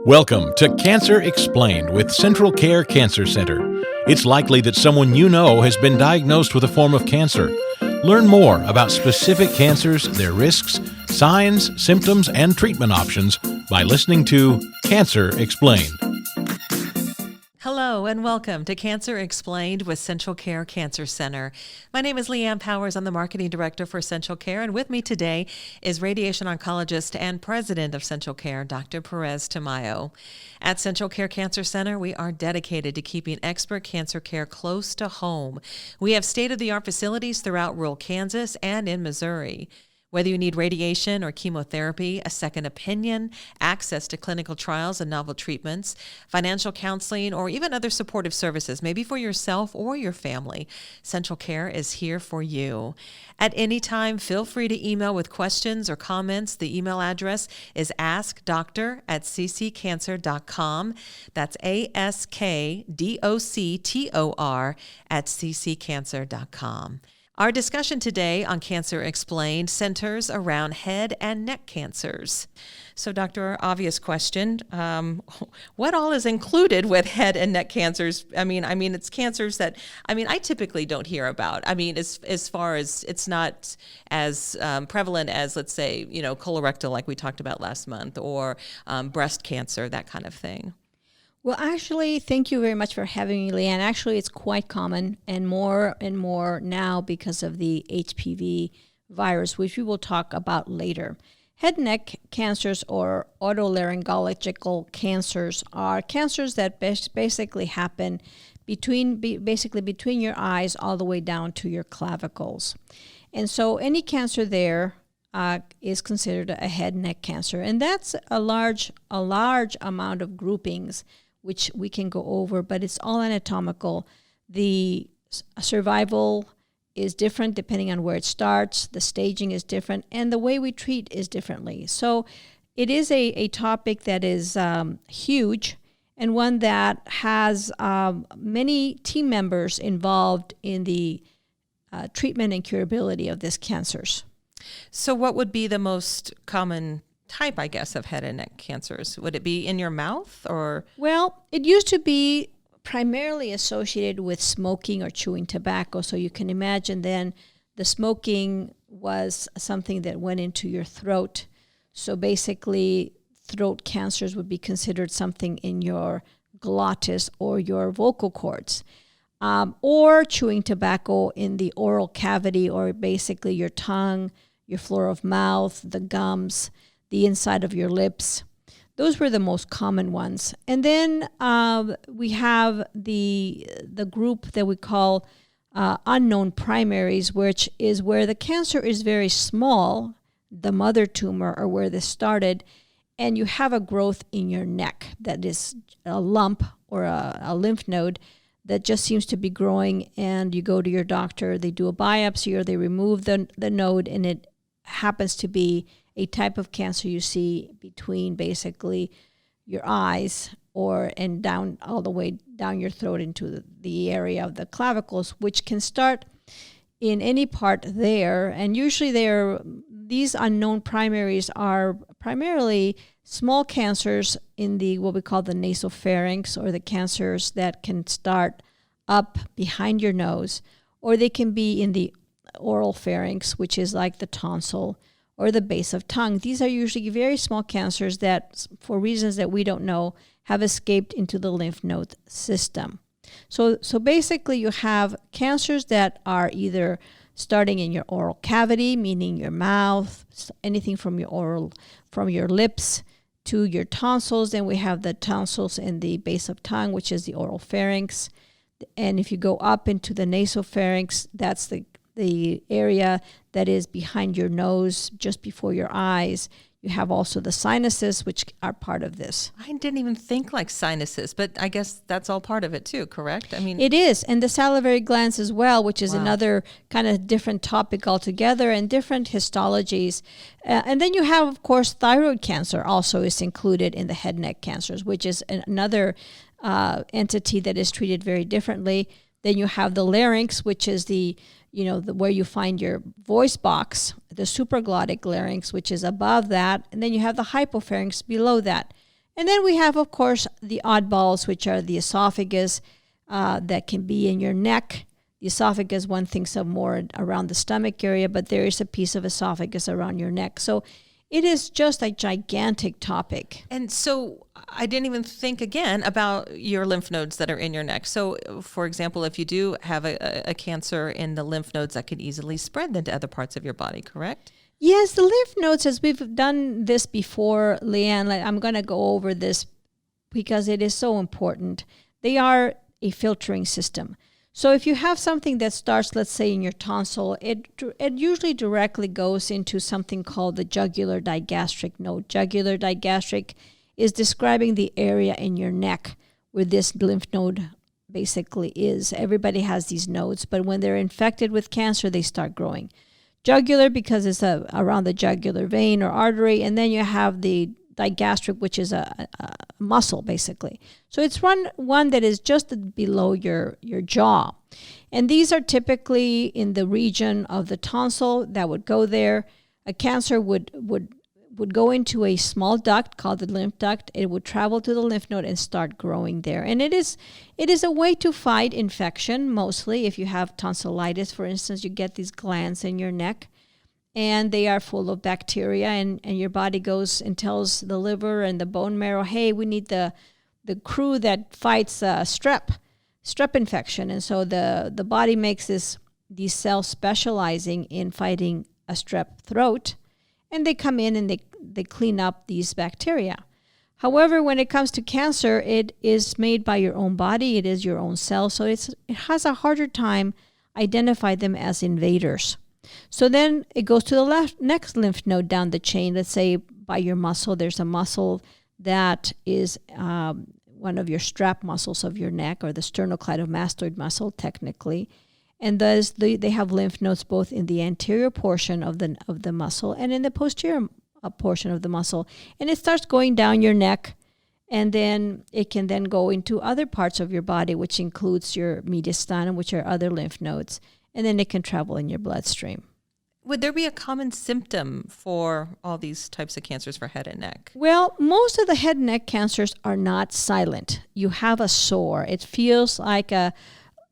Welcome to Cancer Explained with Central Care Cancer Center. It's likely that someone you know has been diagnosed with a form of cancer. Learn more about specific cancers, their risks, signs, symptoms, and treatment options by listening to Cancer Explained. Hello and welcome to Cancer Explained with Central Care Cancer Center. My name is Leanne Powers. I'm the Marketing Director for Central Care, and with me today is Radiation Oncologist and President of Central Care, Dr. Perez-Tamayo. At Central Care Cancer Center, we are dedicated to keeping expert cancer care close to home. We have state-of-the-art facilities throughout rural Kansas and in Missouri. Whether you need radiation or chemotherapy, a second opinion, access to clinical trials and novel treatments, financial counseling, or even other supportive services, maybe for yourself or your family, Central Care is here for you. At any time, feel free to email with questions or comments. The email address is askdoctor@cccancer.com. That's askdoctor@cccancer.com. Our discussion today on Cancer Explained centers around head and neck cancers. So, Doctor, obvious question, what all is included with head and neck cancers? I mean, it's cancers that, I typically don't hear about. As far as it's not as prevalent as, let's say, colorectal, like we talked about last month, or breast cancer, that kind of thing. Well, actually, thank you very much for having me, Leanne. Actually, it's quite common and more now because of the HPV virus, which we will talk about later. Head and neck cancers or otolaryngological cancers are cancers that basically happen between your eyes all the way down to your clavicles. And so any cancer there is considered a head and neck cancer. And that's a large amount of groupings, which we can go over, but it's all anatomical. The survival is different depending on where it starts, the staging is different, and the way we treat is differently. So it is a topic that is huge and one that has many team members involved in the treatment and curability of these cancers. So what would be the most common type, I guess, of head and neck cancers? Would it be in your mouth or? Well, it used to be primarily associated with smoking or chewing tobacco. So you can imagine then the smoking was something that went into your throat. So basically throat cancers would be considered something in your glottis or your vocal cords. Or chewing tobacco in the oral cavity, or basically your tongue, your floor of mouth, the gums, the inside of your lips. Those were the most common ones. And then we have the group that we call unknown primaries, which is where the cancer is very small, the mother tumor, or where this started, and you have a growth in your neck that is a lump or a lymph node that just seems to be growing, and you go to your doctor, they do a biopsy, or they remove the node, and it happens to be a type of cancer you see between basically your eyes and down all the way down your throat into the area of the clavicles, which can start in any part there. And usually these unknown primaries are primarily small cancers in what we call the nasopharynx, or the cancers that can start up behind your nose, or they can be in the oral pharynx, which is like the tonsil, or the base of tongue. These are usually very small cancers that, for reasons that we don't know, have escaped into the lymph node system. So basically you have cancers that are either starting in your oral cavity, meaning your mouth, anything from your lips to your tonsils. Then we have the tonsils in the base of tongue, which is the oral pharynx. And if you go up into the nasopharynx, that's the area that is behind your nose, just before your eyes. You have also the sinuses, which are part of this. I didn't even think like sinuses, but I guess that's all part of it too, correct? It is, and the salivary glands as well, which is another kind of different topic altogether, and different histologies. And then you have, of course, thyroid cancer also is included in the head and neck cancers, which is another entity that is treated very differently. Then you have the larynx, which is where you find your voice box, the supraglottic larynx, which is above that. And then you have the hypopharynx below that. And then we have, of course, the oddballs, which are the esophagus that can be in your neck. The esophagus, one thinks of more around the stomach area, but there is a piece of esophagus around your neck. So it is just a gigantic topic. And so I didn't even think again about your lymph nodes that are in your neck. So, for example, if you do have a cancer in the lymph nodes, that could easily spread into other parts of your body, correct? Yes, the lymph nodes, as we've done this before, Leanne, I'm going to go over this because it is so important. They are a filtering system. So if you have something that starts, let's say, in your tonsil, it usually directly goes into something called the jugular digastric node. Jugular digastric is describing the area in your neck where this lymph node basically is. Everybody has these nodes, but when they're infected with cancer, they start growing. Jugular because it's around the jugular vein or artery, and then you have the digastric, which is a muscle basically. So it's one that is just below your jaw. And these are typically in the region of the tonsil that would go there. A cancer would go into a small duct called the lymph duct. It would travel to the lymph node and start growing there. And it is a way to fight infection mostly. If you have tonsillitis, for instance, you get these glands in your neck and they are full of bacteria, and your body goes and tells the liver and the bone marrow, hey, we need the crew that fights strep infection. And so the body makes these cells specializing in fighting a strep throat, and they come in and they clean up these bacteria. However, when it comes to cancer, it is made by your own body. It is your own cell. So it has a harder time identify them as invaders. So then it goes to the next lymph node down the chain. Let's say by your muscle, there's a muscle that is one of your strap muscles of your neck, or the sternocleidomastoid muscle technically. And thus they have lymph nodes both in the anterior portion of the muscle and in the posterior portion of the muscle. And it starts going down your neck, and then it can then go into other parts of your body, which includes your mediastinum, which are other lymph nodes. And then it can travel in your bloodstream. Would there be a common symptom for all these types of cancers for head and neck? Well, most of the head and neck cancers are not silent. You have a sore. It feels like a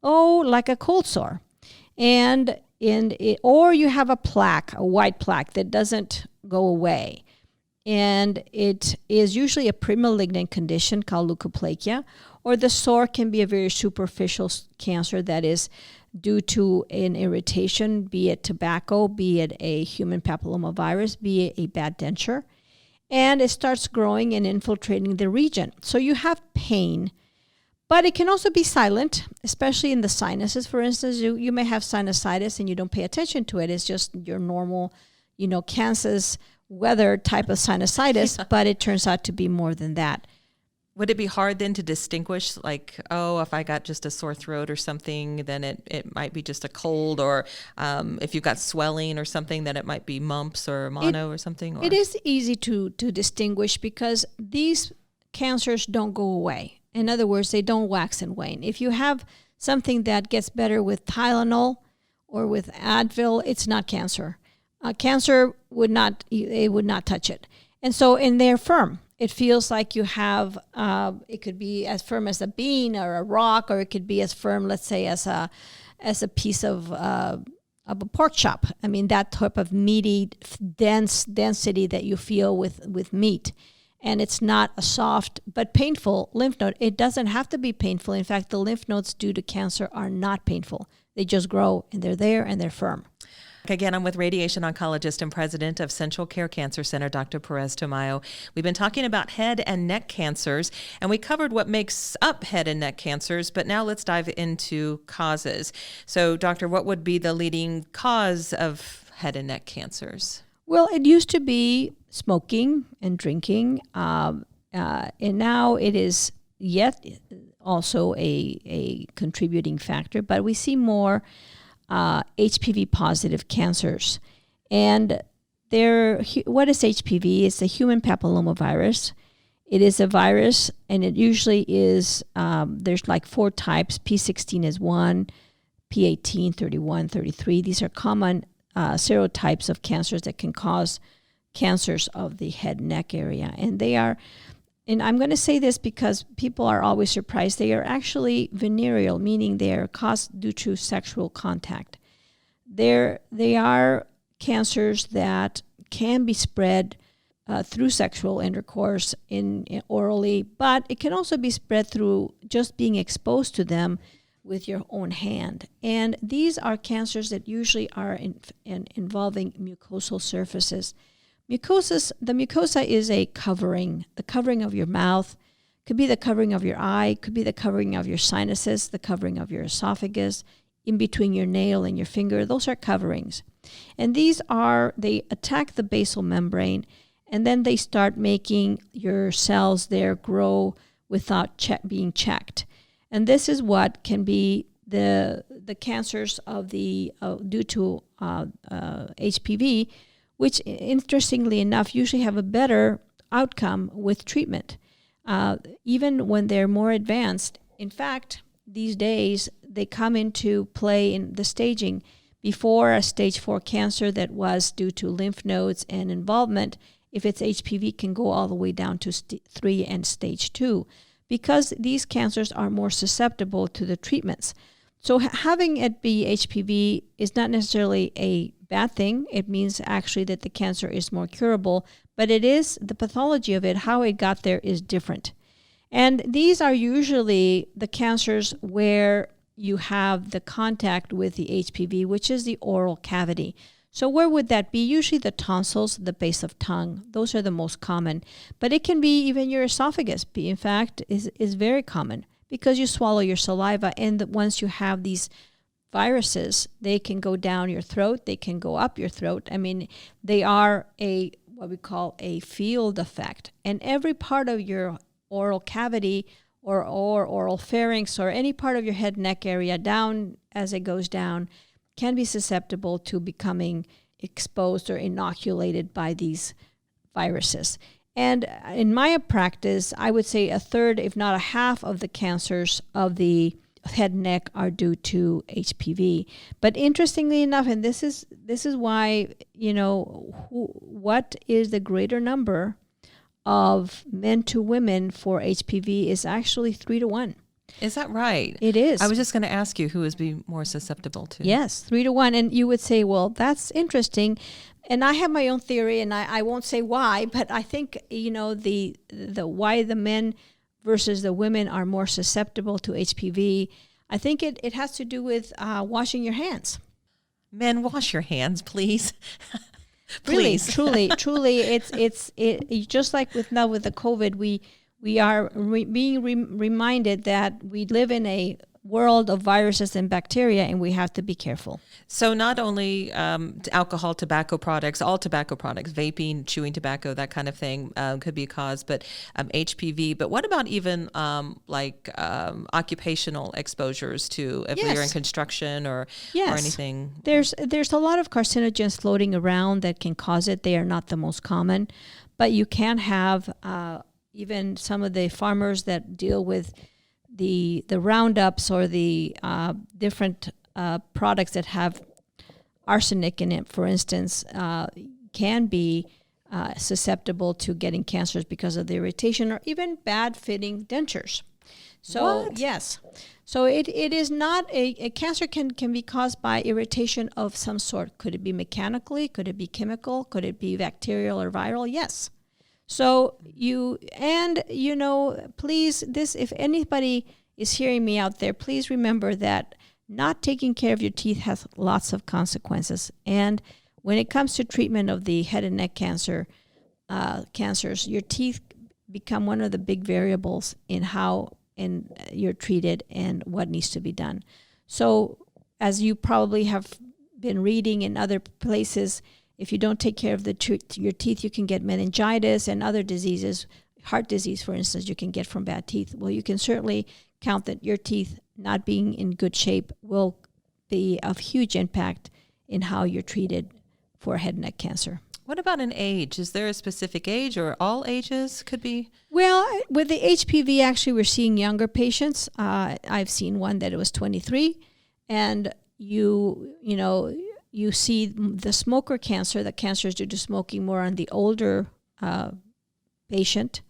cold sore. Or you have a plaque, a white plaque that doesn't go away. And it is usually a premalignant condition called leukoplakia, or the sore can be a very superficial cancer that is due to an irritation, be it tobacco, be it a human papillomavirus, be it a bad denture, and it starts growing and infiltrating the region. So you have pain, but it can also be silent, especially in the sinuses. For instance, you may have sinusitis and you don't pay attention to it. It's just your normal, Kansas weather type of sinusitis, but it turns out to be more than that. Would it be hard then to distinguish, like, if I got just a sore throat or something, then it might be just a cold, or if you've got swelling or something, then it might be mumps or mono or something? Or? It is easy to distinguish because these cancers don't go away. In other words, they don't wax and wane. If you have something that gets better with Tylenol or with Advil, it's not cancer. Cancer would not touch it. And so, they're firm. It feels like you have, it could be as firm as a bean or a rock, or it could be as firm, let's say, as a piece of a pork chop. I mean, that type of meaty, density that you feel with meat. And it's not a soft but painful lymph node. It doesn't have to be painful. In fact, the lymph nodes due to cancer are not painful. They just grow, and they're there, and they're firm. Again, I'm with radiation oncologist and president of Central Care Cancer Center, Dr. Perez-Tamayo. We've been talking about head and neck cancers, and we covered what makes up head and neck cancers, but now let's dive into causes. So, doctor, what would be the leading cause of head and neck cancers? Well, it used to be smoking and drinking, and now it is yet also a contributing factor, but we see more HPV positive cancers. And what is HPV? It's a human papillomavirus. It is a virus, and it usually is, there's like 4 types. P16 is one, P18, 31, 33. These are common serotypes of cancers that can cause cancers of the head and neck area. And they are and I'm going to say this because people are always surprised, they are actually venereal, meaning they are caused due to sexual contact. They are cancers that can be spread through sexual intercourse in orally, but it can also be spread through just being exposed to them with your own hand. And these are cancers that usually are involving mucosal surfaces. The mucosa is a covering, the covering of your mouth, could be the covering of your eye, could be the covering of your sinuses, the covering of your esophagus, in between your nail and your finger. Those are coverings. And they attack the basal membrane, and then they start making your cells there grow without being checked. And this is what can be the cancers of due to HPV, which interestingly enough usually have a better outcome with treatment, even when they're more advanced. In fact, these days they come into play in the staging before a stage 4 cancer that was due to lymph nodes and involvement. If it's HPV, can go all the way down to 3 and stage 2, because these cancers are more susceptible to the treatments. So having it be HPV is not necessarily a bad thing. It means actually that the cancer is more curable, but it is the pathology of it, how it got there is different. And these are usually the cancers where you have the contact with the HPV, which is the oral cavity. So where would that be? Usually the tonsils, the base of tongue. Those are the most common. But it can be even your esophagus. In fact, is very common because you swallow your saliva, and once you have these viruses, they can go down your throat, they can go up your throat. I mean, they are what we call a field effect. And every part of your oral cavity or oral pharynx or any part of your head neck area down as it goes down can be susceptible to becoming exposed or inoculated by these viruses. And in my practice, I would say a third, if not a half, of the cancers of the head and neck are due to HPV. But interestingly enough, and this is why, what is the greater number of men to women for HPV is actually 3 to 1. Is that right? It is. I was just going to ask you who is be more susceptible to. Yes, 3 to 1. And you would say, well, that's interesting. And I have my own theory, and I won't say why, but I think, the why the men versus the women are more susceptible to HPV, I think it has to do with washing your hands. Men, wash your hands, please. Really, Please. truly, it's just like with the COVID, we are being reminded that we live in a world of viruses and bacteria, and we have to be careful. So not only alcohol, tobacco products, all tobacco products, vaping, chewing tobacco, that kind of thing could be a cause, but HPV. But what about even occupational exposures to if you're in construction or anything? There's a lot of carcinogens floating around that can cause it. They are not the most common, but you can have even some of the farmers that deal with the roundups or the different products that have arsenic in it, for instance, can be susceptible to getting cancers because of the irritation or even bad fitting dentures. So What? yes, so it is not a cancer can be caused by irritation of some sort. Could it be mechanically? Could it be chemical? Could it be bacterial or viral? Yes. So please, if anybody is hearing me out there, please remember that not taking care of your teeth has lots of consequences. And when it comes to treatment of the head and neck cancers, your teeth become one of the big variables in how you're treated and what needs to be done. So as you probably have been reading in other places, if you don't take care of your teeth, you can get meningitis and other diseases. Heart disease, for instance, you can get from bad teeth. Well, you can certainly count that your teeth not being in good shape will be of huge impact in how you're treated for head and neck cancer. What about an age? Is there a specific age or all ages could be? Well, with the HPV, actually, we're seeing younger patients. I've seen one that it was 23, and you see the smoker cancer, the cancers due to smoking, more on the older patient.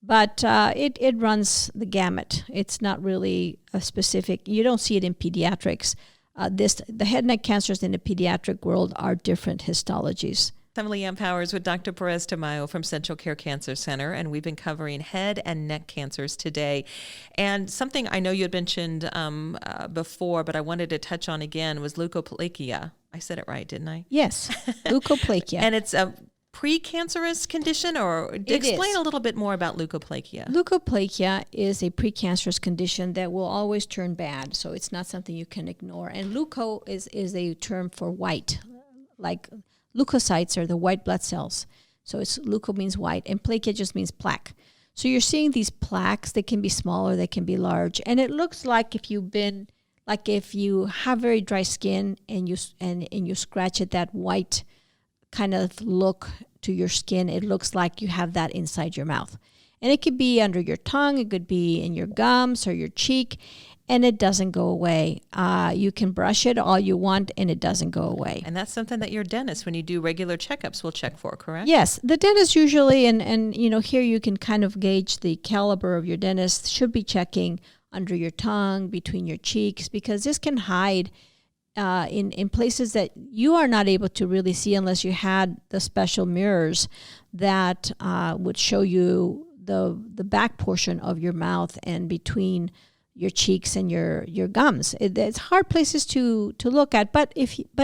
But it runs the gamut. It's not really a specific. You don't see it in pediatrics. The head and neck cancers in the pediatric world are different histologies. I'm Leanne Powers with Dr. Perez-Tamayo from Central Care Cancer Center, and we've been covering head and neck cancers today. And something I know you had mentioned before, but I wanted to touch on again was leukoplakia. I said it right, didn't I? Yes, leukoplakia. And it's a precancerous condition, or explain a little bit more about leukoplakia. Leukoplakia is a precancerous condition that will always turn bad, so it's not something you can ignore. And leuko is a term for white, like leukocytes are the white blood cells. So it's leuko means white, and plakia just means plaque. So you're seeing these plaques. They can be small or they can be large, and it looks like if you have very dry skin and you scratch at that white kind of look to your skin, it looks like you have that inside your mouth. And it could be under your tongue, it could be in your gums or your cheek, and it doesn't go away. You can brush it all you want, and it doesn't go away. And that's something that your dentist, when you do regular checkups, will check for, correct? Yes, the dentist usually, and here you can kind of gauge the caliber of your dentist, should be checking under your tongue, between your cheeks, because this can hide in places that you are not able to really see unless you had the special mirrors that would show you the back portion of your mouth and between your cheeks and your gums. It's hard places to look at, but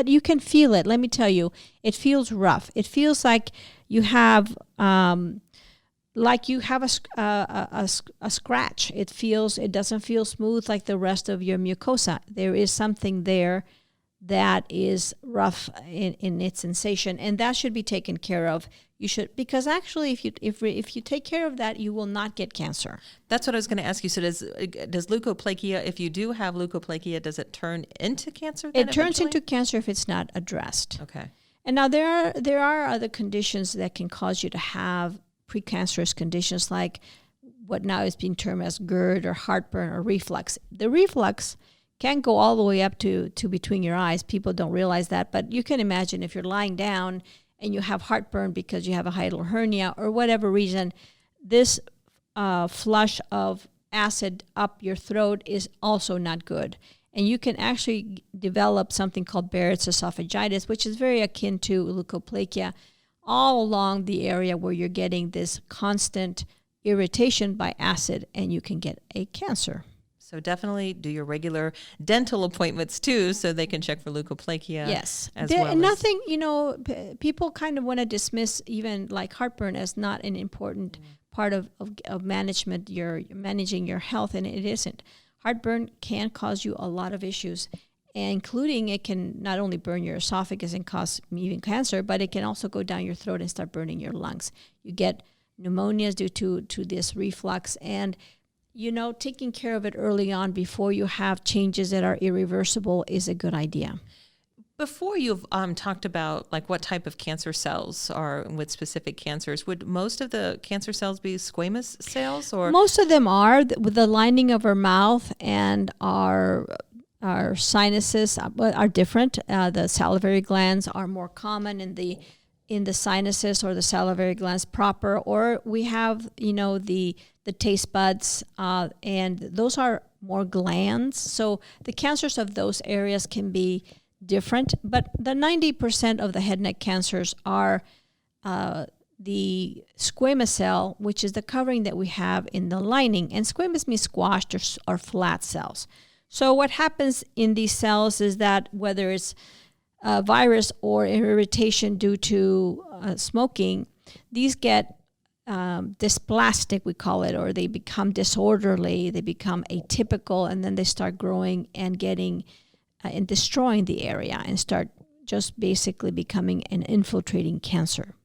you can feel it. Let me tell you, it feels rough. It feels like you have a scratch. It doesn't feel smooth like the rest of your mucosa. There is something there that is rough in its sensation, and that should be taken care of. You should, because actually, if you take care of that, you will not get cancer. That's what I was going to ask you. So does leukoplakia, if you do have leukoplakia, does it turn into cancer then It turns eventually? into cancer if it's not addressed. Okay. And now there are other conditions that can cause you to have precancerous conditions, like what now is being termed as GERD or heartburn or reflux. The reflux can go all the way up to between your eyes. People don't realize that, but you can imagine if you're lying down and you have heartburn because you have a hiatal hernia or whatever reason, this flush of acid up your throat is also not good. And you can actually develop something called Barrett's esophagitis, which is very akin to leukoplakia, all along the area where you're getting this constant irritation by acid, and you can get a cancer. So definitely do your regular dental appointments too, so they can check for leukoplakia. Yes. Nothing, people kind of want to dismiss even like heartburn as not an important part of management. You're managing your health, and it isn't. Heartburn can cause you a lot of issues, including it can not only burn your esophagus and cause even cancer, but it can also go down your throat and start burning your lungs. You get pneumonias due to this reflux, and taking care of it early on before you have changes that are irreversible is a good idea. Before you've talked about like what type of cancer cells are with specific cancers, would most of the cancer cells be squamous cells, or most of them are? With the lining of our mouth and our sinuses are different. The salivary glands are more common in the sinuses or the salivary glands proper, or we have the taste buds, and those are more glands. So the cancers of those areas can be different, but the 90% of the head and neck cancers are the squamous cell, which is the covering that we have in the lining. And squamous means squashed or flat cells. So what happens in these cells is that whether it's a virus or irritation due to smoking, these get dysplastic, we call it, or they become disorderly, they become atypical, and then they start growing and getting and destroying the area and start just basically becoming an infiltrating cancer.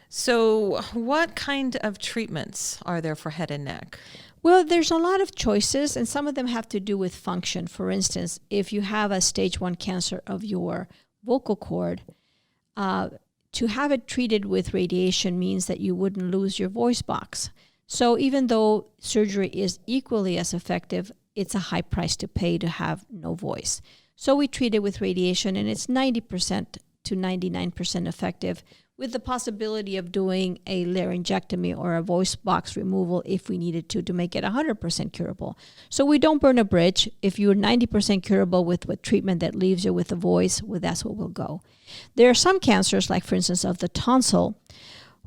So what kind of treatments are there for head and neck? Well, there's a lot of choices, and some of them have to do with function. For instance, if you have a stage 1 cancer of your vocal cord, to have it treated with radiation means that you wouldn't lose your voice box. So even though surgery is equally as effective, it's a high price to pay to have no voice. So we treat it with radiation, and it's 90% to 99% effective, with the possibility of doing a laryngectomy or a voice box removal if we needed to make it 100% curable. So we don't burn a bridge. If you're 90% curable with what treatment that leaves you with the voice, well, that's what we'll go. There are some cancers, like for instance of the tonsil,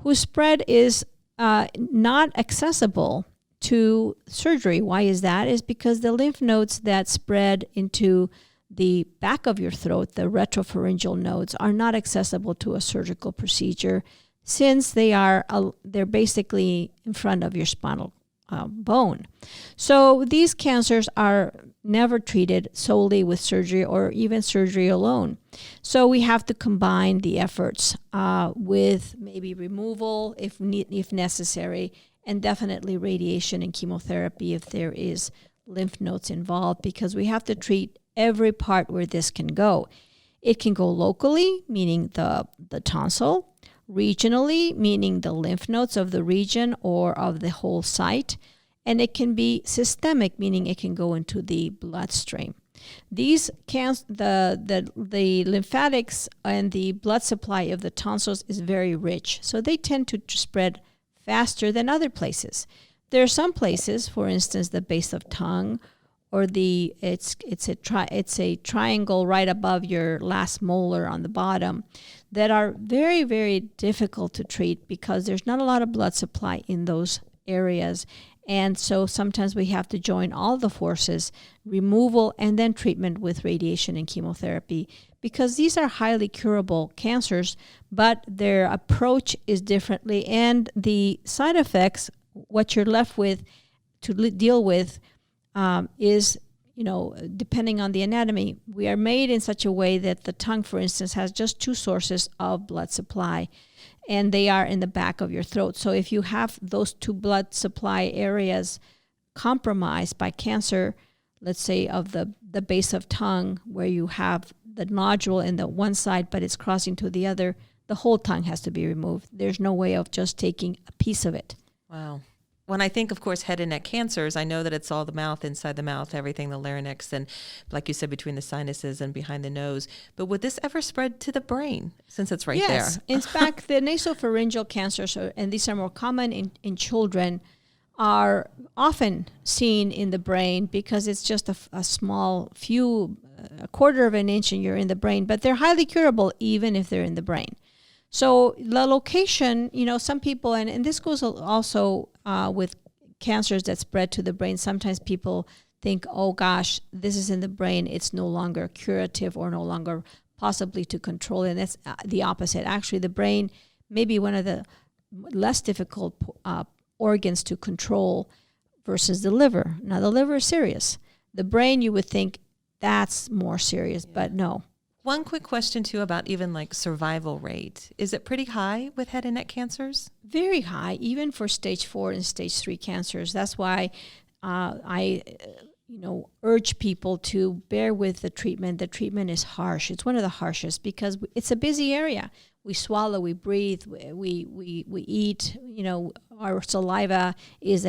whose spread is not accessible to surgery. Why is that? Is because the lymph nodes that spread into the back of your throat, the retropharyngeal nodes, are not accessible to a surgical procedure, since they're basically in front of your spinal bone. So these cancers are never treated solely with surgery or even surgery alone. So we have to combine the efforts with maybe removal if necessary, and definitely radiation and chemotherapy if there is lymph nodes involved, because we have to treat every part where this can go. It can go locally, meaning the tonsil, regionally, meaning the lymph nodes of the region or of the whole site, and it can be systemic, meaning it can go into the bloodstream. These the lymphatics and the blood supply of the tonsils is very rich, so they tend to spread faster than other places. There are some places, for instance, the base of tongue, or it's a triangle right above your last molar on the bottom, that are very, very difficult to treat because there's not a lot of blood supply in those areas. And so sometimes we have to join all the forces, removal and then treatment with radiation and chemotherapy, because these are highly curable cancers, but their approach is differently, and the side effects, what you're left with to deal with, is, depending on the anatomy. We are made in such a way that the tongue, for instance, has just two sources of blood supply, and they are in the back of your throat. So if you have those two blood supply areas compromised by cancer, let's say of the base of tongue, where you have the nodule in the one side, but it's crossing to the other, the whole tongue has to be removed. There's no way of just taking a piece of it. Wow. When I think, of course, head and neck cancers, I know that it's all the mouth, inside the mouth, everything, the larynx, and like you said, between the sinuses and behind the nose. But would this ever spread to the brain, since it's right there? Yes. In fact, the nasopharyngeal cancers, and these are more common in children, are often seen in the brain because it's just a small a quarter of an inch and you're in the brain, but they're highly curable even if they're in the brain. So the location, some people, and this goes also with cancers that spread to the brain, sometimes people think, oh gosh, this is in the brain, it's no longer curative or no longer possibly to control, and that's the opposite. Actually, the brain may be one of the less difficult organs to control versus the liver. Now, the liver is serious. The brain, you would think that's more serious, but no. One quick question, too, about even like survival rate. Is it pretty high with head and neck cancers? Very high, even for stage 4 and stage 3 cancers. That's why I urge people to bear with the treatment. The treatment is harsh. It's one of the harshest because it's a busy area. We swallow, we breathe, we eat. Our saliva is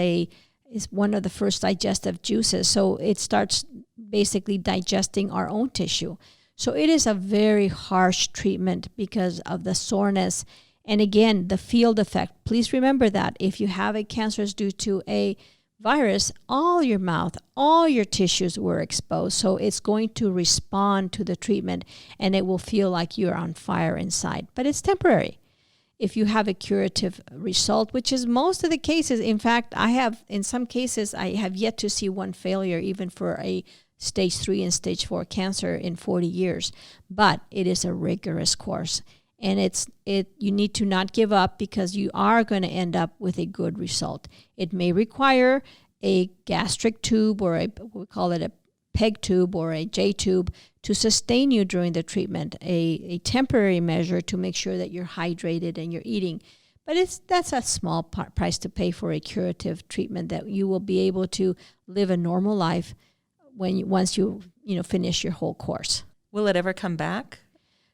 one of the first digestive juices. So it starts basically digesting our own tissue. So it is a very harsh treatment because of the soreness. And again, the field effect. Please remember that if you have a cancer due to a virus, all your mouth, all your tissues were exposed. So it's going to respond to the treatment and it will feel like you're on fire inside. But it's temporary. If you have a curative result, which is most of the cases. In fact, in some cases, I have yet to see one failure, even for a stage 3 and stage 4 cancer in 40 years. But it is a rigorous course. And you need to not give up because you are going to end up with a good result. It may require a gastric tube or we call it a PEG tube or a J tube to sustain you during the treatment, a temporary measure to make sure that you're hydrated and you're eating. But that's a small price to pay for a curative treatment that you will be able to live a normal life once you finish your whole course. Will it ever come back?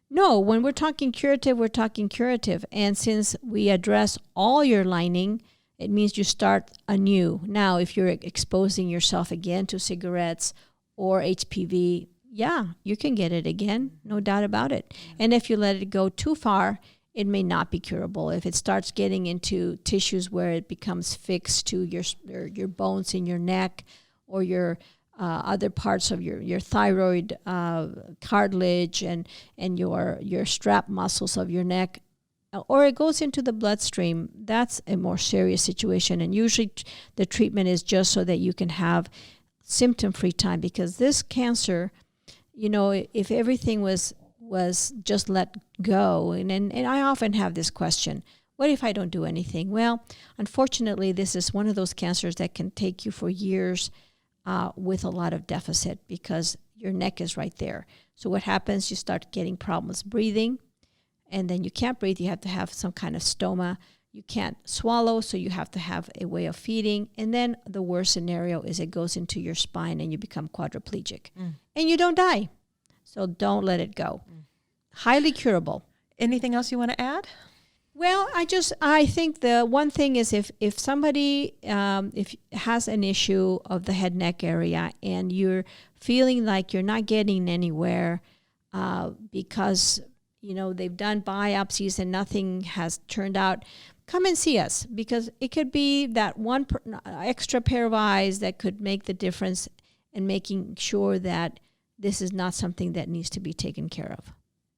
No, when we're talking curative, we're talking curative. And since we address all your lining, it means you start anew. Now, if you're exposing yourself again to cigarettes or HPV, yeah, you can get it again, no doubt about it. And if you let it go too far, it may not be curable. If it starts getting into tissues where it becomes fixed to your bones in your neck or your other parts of your thyroid cartilage and your strap muscles of your neck, or it goes into the bloodstream, that's a more serious situation. And usually the treatment is just so that you can have symptom-free time, because this cancer, if everything was just let go, and I often have this question, what if I don't do anything? Well, unfortunately, this is one of those cancers that can take you for years with a lot of deficit, because your neck is right there. So what happens, you start getting problems breathing, and then you can't breathe. You have to have some kind of stoma. You can't swallow, so you have to have a way of feeding. And then the worst scenario is it goes into your spine and you become quadriplegic. And you don't die. So don't let it go. Highly curable. Anything else you want to add? Well, I think the one thing is if somebody if has an issue of the head neck area and you're feeling like you're not getting anywhere because they've done biopsies and nothing has turned out, come and see us, because it could be that one extra pair of eyes that could make the difference in making sure that this is not something that needs to be taken care of.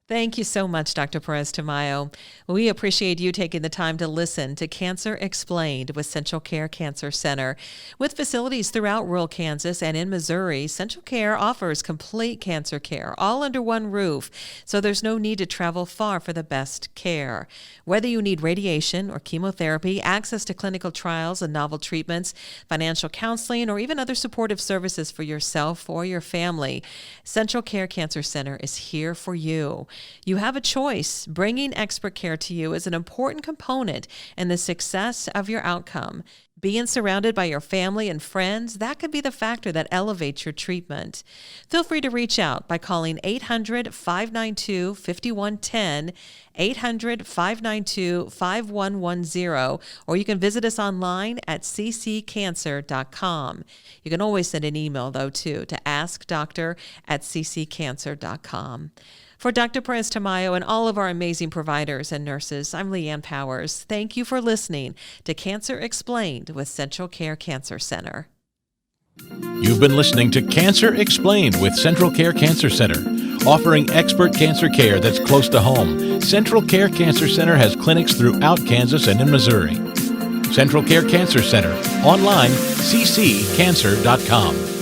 Thank you so much, Dr. Perez-Tamayo. We appreciate you taking the time to listen to Cancer Explained with Central Care Cancer Center. With facilities throughout rural Kansas and in Missouri, Central Care offers complete cancer care, all under one roof, so there's no need to travel far for the best care. Whether you need radiation or chemotherapy, access to clinical trials and novel treatments, financial counseling, or even other supportive services for yourself or your family, Central Care Cancer Center is here for you. You have a choice. Bringing expert care to you is an important component in the success of your outcome. Being surrounded by your family and friends, that could be the factor that elevates your treatment. Feel free to reach out by calling 800-592-5110, 800-592-5110, or you can visit us online at cccancer.com. You can always send an email, though, too, to askdoctor@cccancer.com. For Dr. Perez-Tamayo and all of our amazing providers and nurses, I'm Leanne Powers. Thank you for listening to Cancer Explained with Central Care Cancer Center. You've been listening to Cancer Explained with Central Care Cancer Center, offering expert cancer care that's close to home. Central Care Cancer Center has clinics throughout Kansas and in Missouri. Central Care Cancer Center, online, cccancer.com.